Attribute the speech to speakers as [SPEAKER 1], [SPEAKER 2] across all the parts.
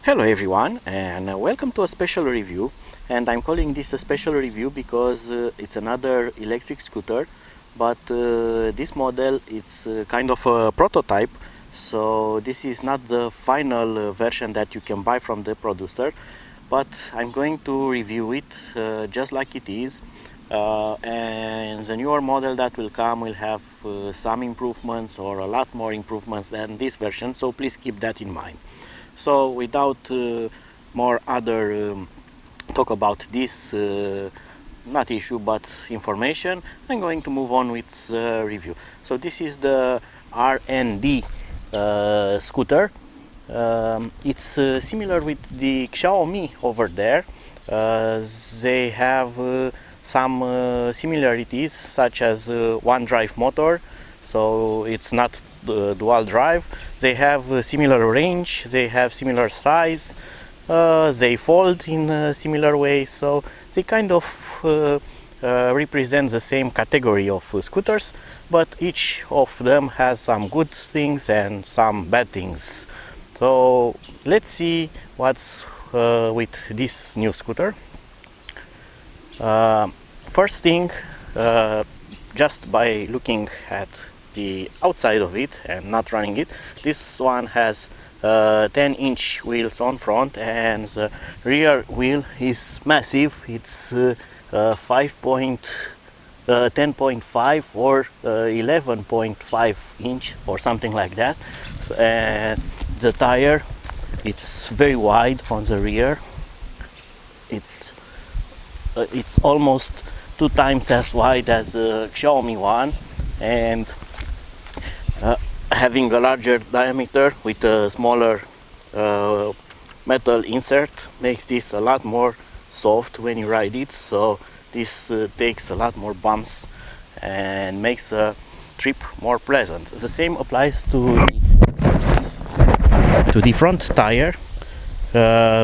[SPEAKER 1] Hello everyone, and welcome to a special review. And I'm calling this a special review because it's another electric scooter, but this model, it's kind of a prototype, so this is not the final version that you can buy from the producer, but I'm going to review it just like it is. And the newer model that will come will have some improvements, or a lot more improvements than this version, so please keep that in mind. So without more other talk about this not issue but information, I'm going to move on with the review. So this is the RND scooter. It's similar with the Xiaomi over there. They have some similarities, such as one drive motor, so it's not dual drive. They have a similar range, they have similar size, they fold in a similar way, so they kind of represent the same category of scooters, but each of them has some good things and some bad things. So let's see what's with this new scooter. First thing, just by looking at the outside of it and not running it, this one has 10-inch wheels on front, and the rear wheel is massive. It's 10.5 or 11.5 inch or something like that. And the tire, it's very wide on the rear. It's almost 2 times as wide as the Xiaomi one, and having a larger diameter with a smaller metal insert makes this a lot more soft when you ride it, so this takes a lot more bumps and makes a trip more pleasant. The same applies to the front tire,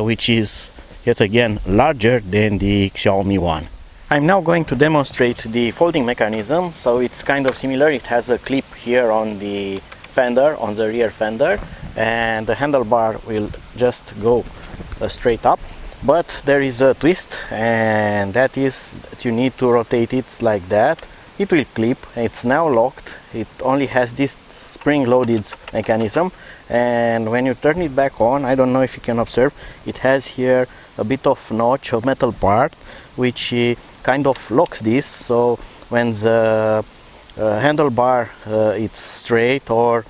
[SPEAKER 1] which is yet again larger than the Xiaomi one. I'm now going to demonstrate the folding mechanism. So it's kind of similar. It has a clip here on the fender, on the rear fender, and the handlebar will just go straight up, but there is a twist, and that is that you need to rotate it like that. It will clip. It's now locked. It only has this spring-loaded mechanism, and when you turn it back on, I don't know if you can observe, it has here a bit of notch, a metal part, which kind of locks this. So when the handlebar it's straight, or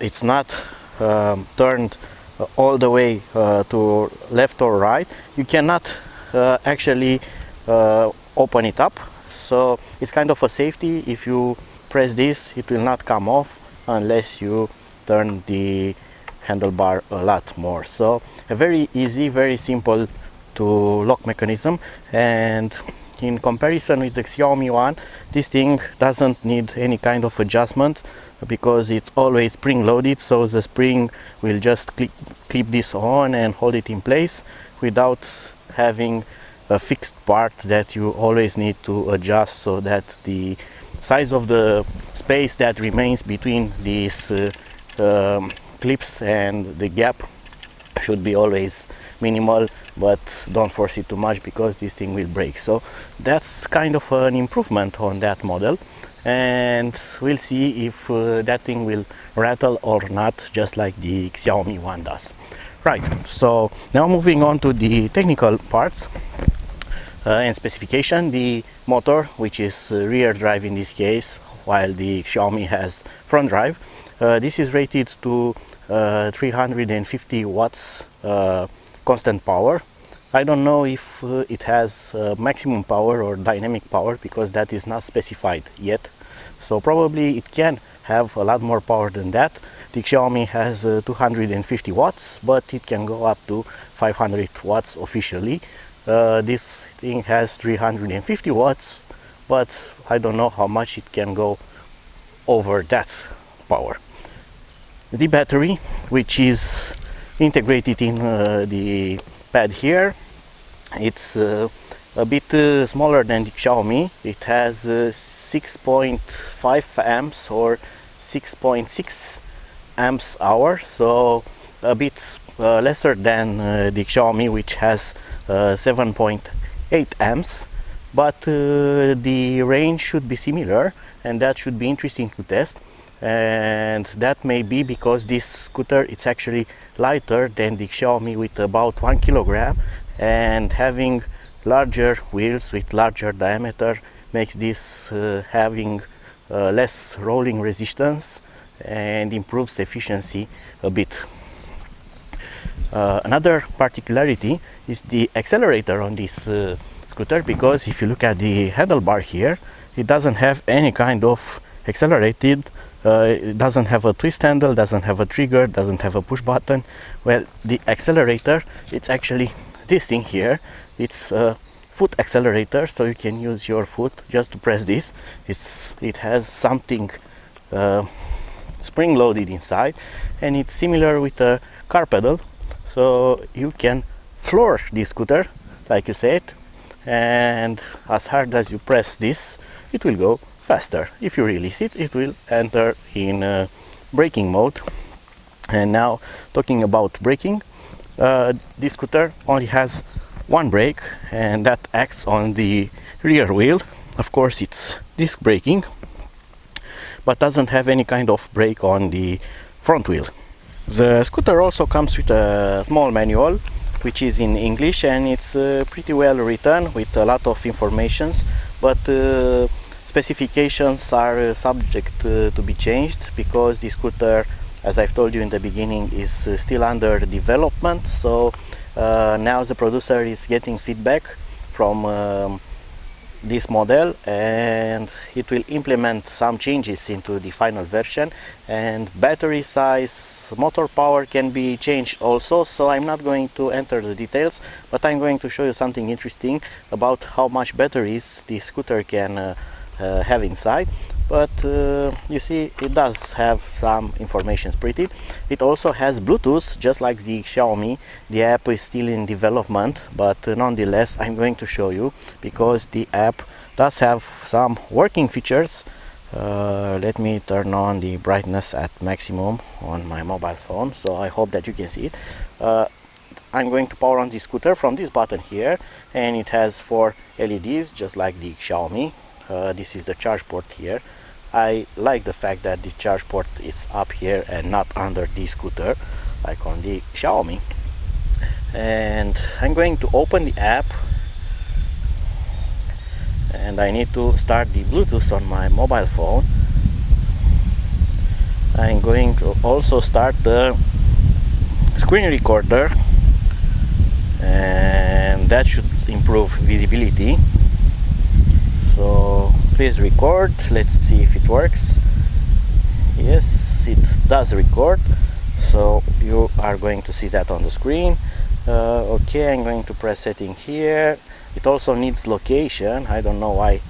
[SPEAKER 1] it's not turned all the way to left or right, you cannot actually open it up. So it's kind of a safety. If you press this, it will not come off unless you turn the handlebar a lot more. So a very easy, very simple to lock mechanism, and in comparison with the Xiaomi one, this thing doesn't need any kind of adjustment because it's always spring loaded, so the spring will just clip this on and hold it in place without having a fixed part that you always need to adjust, so that the size of the space that remains between these clips and the gap should be always minimal, but don't force it too much because this thing will break. So that's kind of an improvement on that model, and we'll see if that thing will rattle or not, just like the Xiaomi one does. Right, so now moving on to the technical parts and specification. The motor, which is rear drive in this case, while the Xiaomi has front drive, this is rated to 350 watts constant power. I don't know if it has maximum power or dynamic power, because that is not specified yet. So probably it can have a lot more power than that. The Xiaomi has 250 watts, but it can go up to 500 watts officially. This thing has 350 watts, but I don't know how much it can go over that power. The battery, which is integrated in the pad here, it's a bit smaller than the Xiaomi. It has 6.5 amps or 6.6 amps hour, so a bit lesser than the Xiaomi, which has 7.8 amps, but the range should be similar, and that should be interesting to test. And that may be because this scooter, it's actually lighter than the Xiaomi with about 1 kilogram, and having larger wheels with larger diameter makes this having less rolling resistance and improves the efficiency a bit. Another particularity is the accelerator on this scooter, because if you look at the handlebar here, it doesn't have any kind of accelerated. It doesn't have a twist handle, doesn't have a trigger, doesn't have a push button. Well, the accelerator, it's actually this thing here. It's a foot accelerator, so you can use your foot just to press this. It has something spring loaded inside, and it's similar with a car pedal, so you can floor this scooter like you said, and as hard as you press this, it will go faster. If you release it, it will enter in braking mode. And now, talking about braking, this scooter only has one brake, and that acts on the rear wheel. Of course, it's disc braking, but doesn't have any kind of brake on the front wheel. The scooter also comes with a small manual, which is in English, and it's pretty well written with a lot of informations, but specifications are subject to be changed, because the scooter, as I've told you in the beginning, is still under development. So now the producer is getting feedback from this model, and it will implement some changes into the final version, and battery size, motor power can be changed also. So I'm not going to enter the details, but I'm going to show you something interesting about how much batteries the scooter can have inside. But you see, it does have some information pretty. It also has Bluetooth, just like the Xiaomi. The app is still in development, but nonetheless I'm going to show you, because the app does have some working features. Let me turn on the brightness at maximum on my mobile phone, so I hope that you can see it. I'm going to power on the scooter from this button here, and it has 4 LEDs, just like the Xiaomi. This is the charge port here. I like the fact that the charge port is up here and not under the scooter like on the Xiaomi. And I'm going to open the app, and I need to start the Bluetooth on my mobile phone. I'm going to also start the screen recorder, and that should improve visibility. So please record. Let's see if it works. Yes, it does record, so you are going to see that on the screen. Okay, I'm going to press setting here. It also needs location. I don't know why it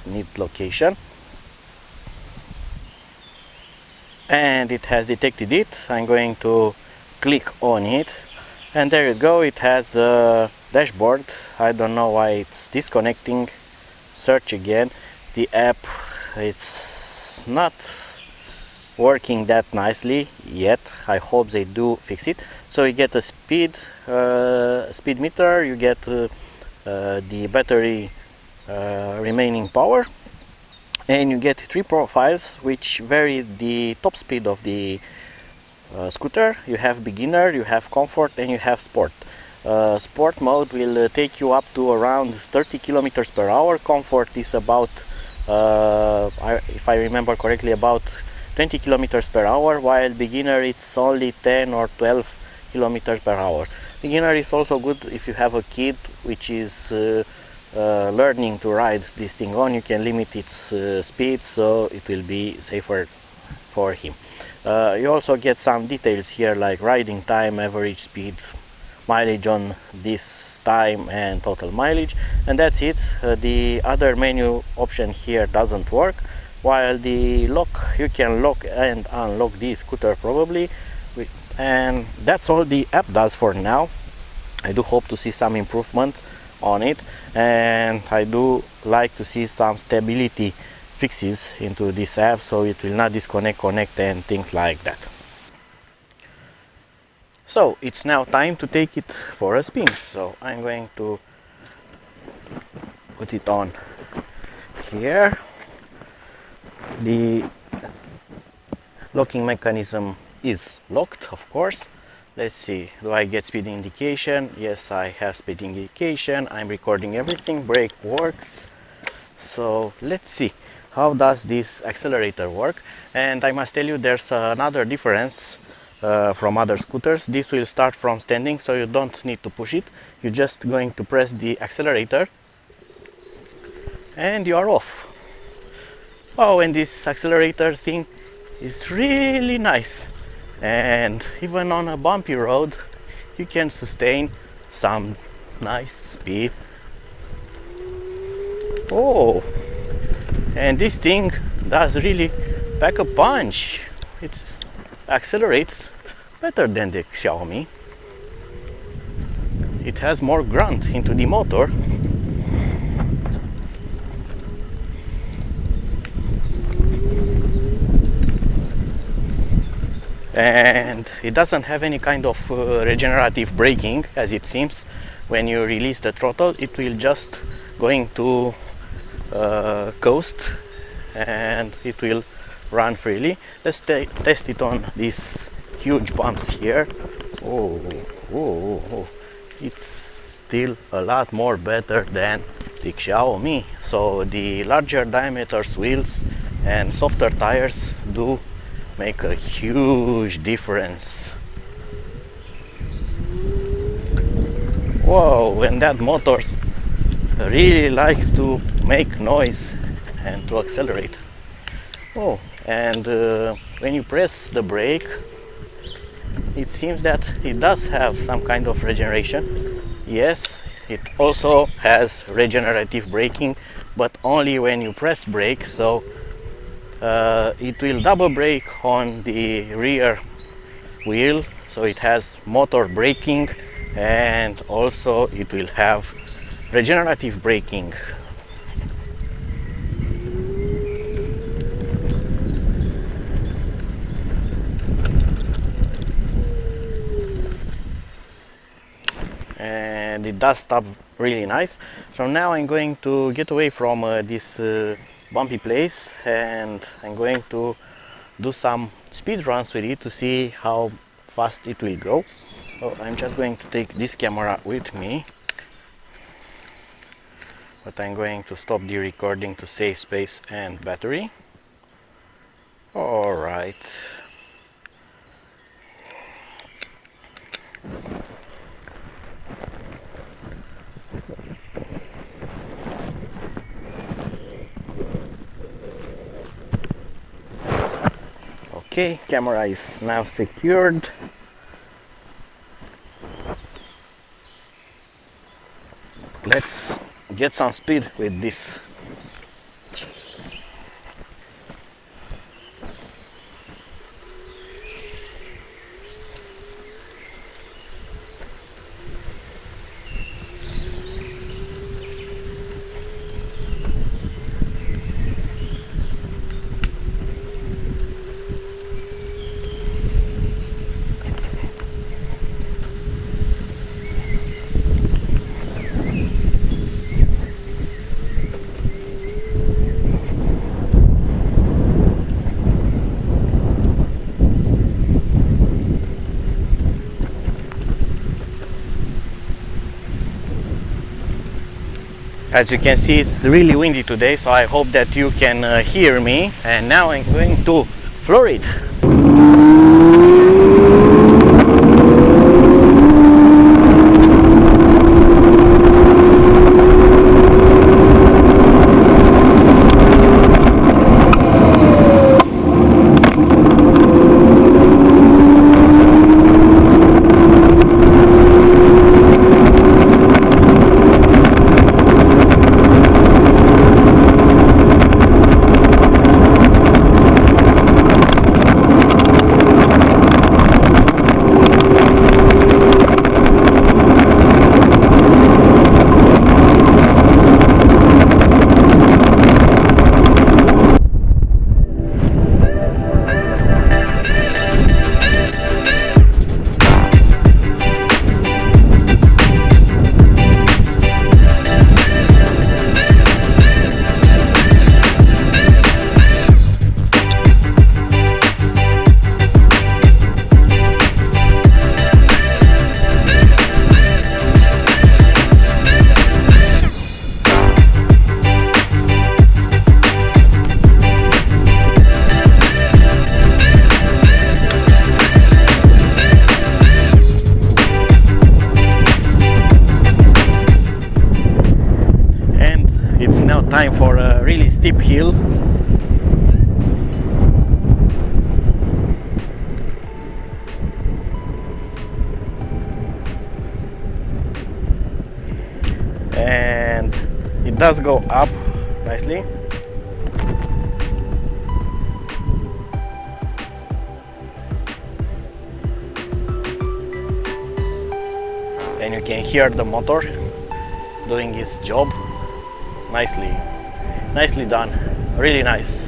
[SPEAKER 1] needs location, and it has detected it. I'm going to click on it, and there you go. It has a dashboard. I don't know why it's disconnecting. Search again. The app, it's not working that nicely yet. I hope they do fix it. So you get a speed meter, you get the battery remaining power, and you get 3 profiles which vary the top speed of the scooter. You have beginner, you have comfort, and you have sport. Sport mode will take you up to around 30 kilometers per hour. Comfort is about, if I remember correctly, about 20 kilometers per hour, while beginner it's only 10 or 12 kilometers per hour. Beginner is also good if you have a kid which is learning to ride this thing on. You can limit its speed, so it will be safer for him. You also get some details here like riding time, average speed, mileage on this time, and total mileage, and that's it. The other menu option here doesn't work, while the lock, you can lock and unlock the scooter probably, and that's all the app does for now. I do hope to see some improvement on it, and I do like to see some stability fixes into this app, so it will not disconnect, connect, and things like that. So it's now time to take it for a spin. So I'm going to put it on here. The locking mechanism is locked, of course. Let's see, do I get speed indication? Yes, I have speed indication. I'm recording everything. Brake works. So let's see, how does this accelerator work? And I must tell you, there's another difference from other scooters. This will start from standing, so you don't need to push it. You're just going to press the accelerator and you are off. Oh, and this accelerator thing is really nice, and even on a bumpy road you can sustain some nice speed. Oh, and this thing does really pack a punch. It accelerates better than the Xiaomi. It has more grunt into the motor. And it doesn't have any kind of regenerative braking, as it seems. When you release the throttle, it will just going to coast and it will run freely. Let's test it on these huge bumps here. Oh, it's still a lot more better than the Xiaomi. So the larger diameter wheels and softer tires do make a huge difference. Whoa, and that motor really likes to make noise and to accelerate. Oh, and when you press the brake, it seems that it does have some kind of regeneration. Yes, it also has regenerative braking, but only when you press brake. So it will double brake on the rear wheel, so it has motor braking, and also it will have regenerative braking. And it does stop really nice. So now I'm going to get away from this bumpy place, and I'm going to do some speed runs with it to see how fast it will go. So I'm just going to take this camera with me, but I'm going to stop the recording to save space and battery. All right. Okay, camera is now secured. Let's get some speed with this. As you can see, it's really windy today, so I hope that you can hear me. And now I'm going to floor it. steep hill. And it does go up nicely. And you can hear the motor doing its job. Nicely done, really nice.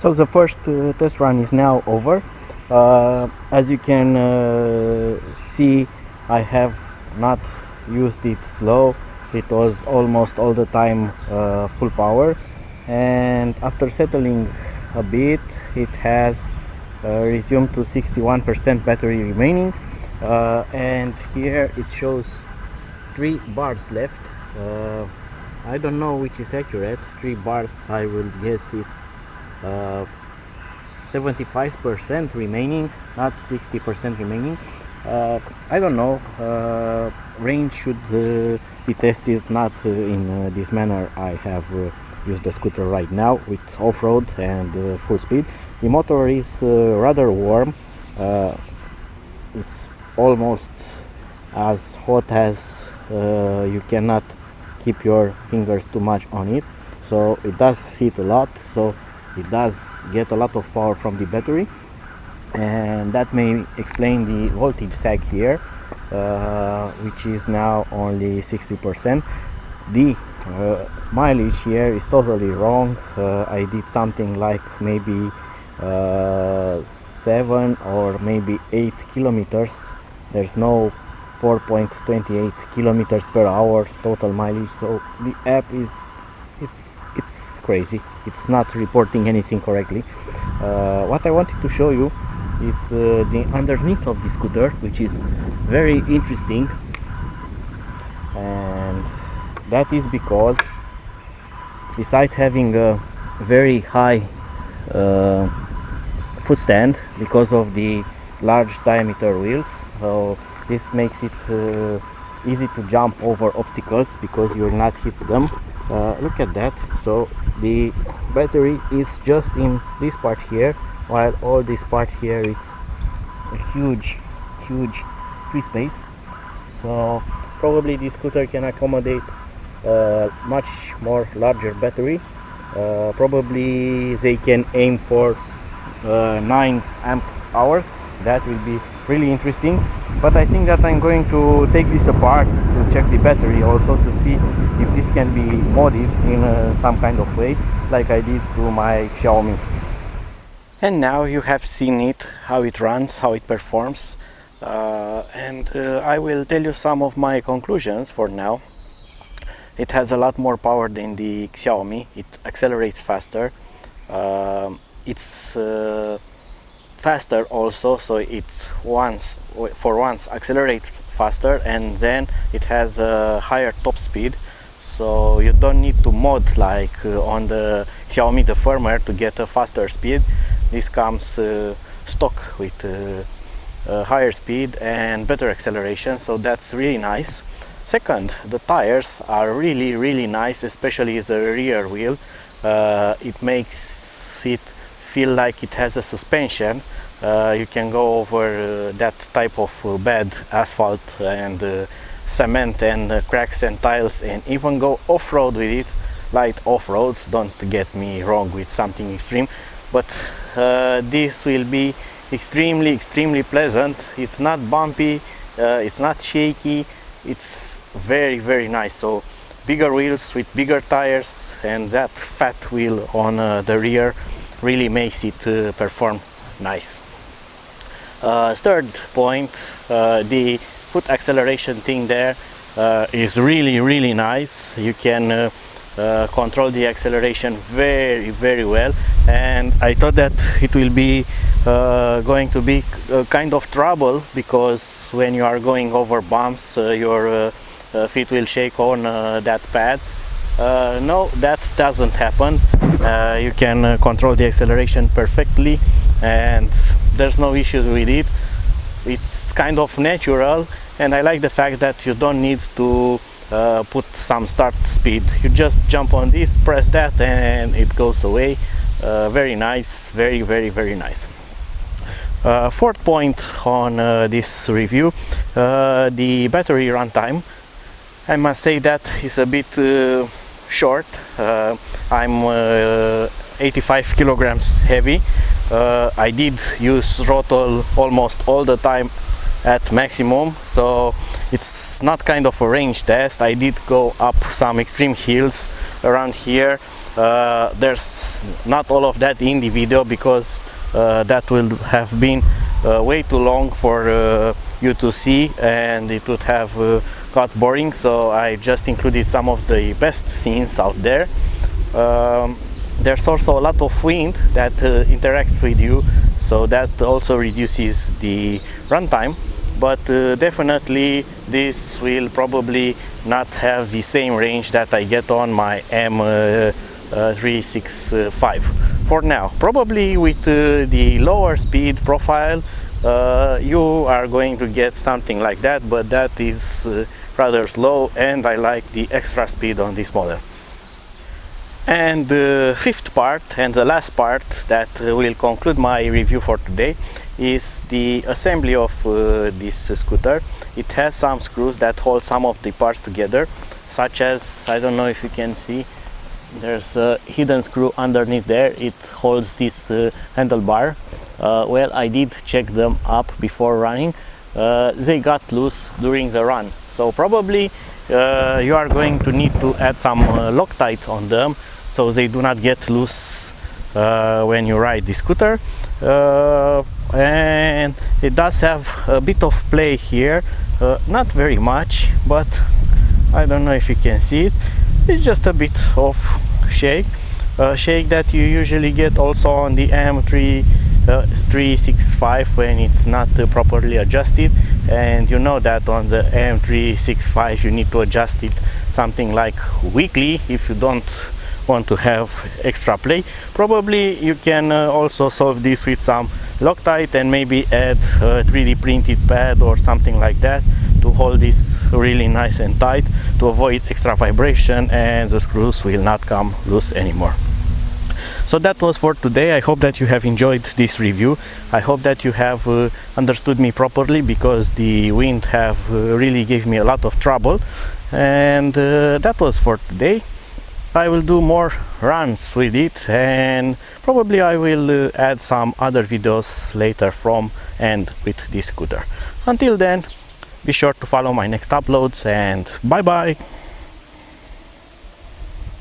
[SPEAKER 1] So the first test run is now over. As you can see, I have not used it slow. It was almost all the time full power, and after settling a bit, it has resumed to 61% battery remaining, and here it shows 3 bars left. I don't know which is accurate. 3 bars, I will guess it's 75% remaining, not 60% remaining. I don't know. Range should be tested not in this manner. I have used the scooter right now with off-road and full speed. The motor is rather warm. It's almost as hot as you cannot keep your fingers too much on it, so it does heat a lot, so it does get a lot of power from the battery, and that may explain the voltage sag here. which is now only 60%. The mileage here is totally wrong. I did something like maybe 7 or maybe 8 kilometers. There's no 4.28 kilometers per hour total mileage, so the app is it's crazy. It's not reporting anything correctly. What I wanted to show you is the underneath of the scooter, which is very interesting, and that is because besides having a very high foot stand because of the large diameter wheels, so this makes it easy to jump over obstacles because you will not hit them. Look at that. So the battery is just in this part here, while all this part here it's a huge free space. So probably this scooter can accommodate much more larger battery. Probably they can aim for 9 amp hours. That will be really interesting, but I think that I'm going to take this apart to check the battery also, to see if this can be modded in some kind of way like I did to my Xiaomi. And now you have seen it, how it runs, how it performs, and I will tell you some of my conclusions for now. It has a lot more power than the Xiaomi. It accelerates faster. It's faster also, so it for once accelerates faster, and then it has a higher top speed, so you don't need to mod like on the Xiaomi the firmware to get a faster speed. This comes stock with higher speed and better acceleration, so that's really nice. Second, the tires are really nice, especially the rear wheel. It makes it feel like it has a suspension. You can go over that type of bad asphalt and cement and cracks and tiles, and even go off-road with it, light off-road. Don't get me wrong with something extreme, but this will be extremely pleasant. It's not bumpy, it's not shaky, it's very nice. So bigger wheels with bigger tires, and that fat wheel on the rear really makes it perform nice. Third point, the foot acceleration thing there is really nice. You can control the acceleration very well, and I thought that it will be going to be kind of trouble, because when you are going over bumps, your feet will shake on that pad. No, that doesn't happen. You can control the acceleration perfectly, and there's no issues with it. It's kind of natural, and I like the fact that you don't need to put some start speed. You just jump on this, press that, and it goes away. Very nice, very nice. Fourth point on this review, the battery runtime. I must say that is a bit short. I'm 85 kilograms heavy. I did use throttle almost all the time at maximum, so it's not kind of a range test. I did go up some extreme hills around here. There's not all of that in the video, because that will have been way too long for you to see, and it would have got boring, so I just included some of the best scenes out there. There's also a lot of wind that interacts with you, so that also reduces the runtime, but definitely this will probably not have the same range that I get on my M365 for now. Probably with the lower speed profile you are going to get something like that, but that is rather slow, and I like the extra speed on this model. And the fifth part and the last part that will conclude my review for today is the assembly of this scooter. It has some screws that hold some of the parts together, such as, I don't know if you can see, there's a hidden screw underneath there. It holds this handlebar. Well, I did check them up before running. they got loose during the run. So probably you are going to need to add some Loctite on them so they do not get loose when you ride the scooter. And it does have a bit of play here, not very much, but I don't know if you can see it. It's just a bit of shake, shake that you usually get also on the M365 when it's not properly adjusted. And you know that on the M365 you need to adjust it something like weekly if you don't want to have extra play. Probably you can also solve this with some Loctite and maybe add a 3D printed pad or something like that to hold this really nice and tight to avoid extra vibration, and the screws will not come loose anymore. So that was for today. I hope that you have enjoyed this review. I hope that you have understood me properly, because the wind have really gave me a lot of trouble. And that was for today. I will do more runs with it, and probably I will add some other videos later from and with this scooter. Until then, be sure to follow my next uploads, and bye bye!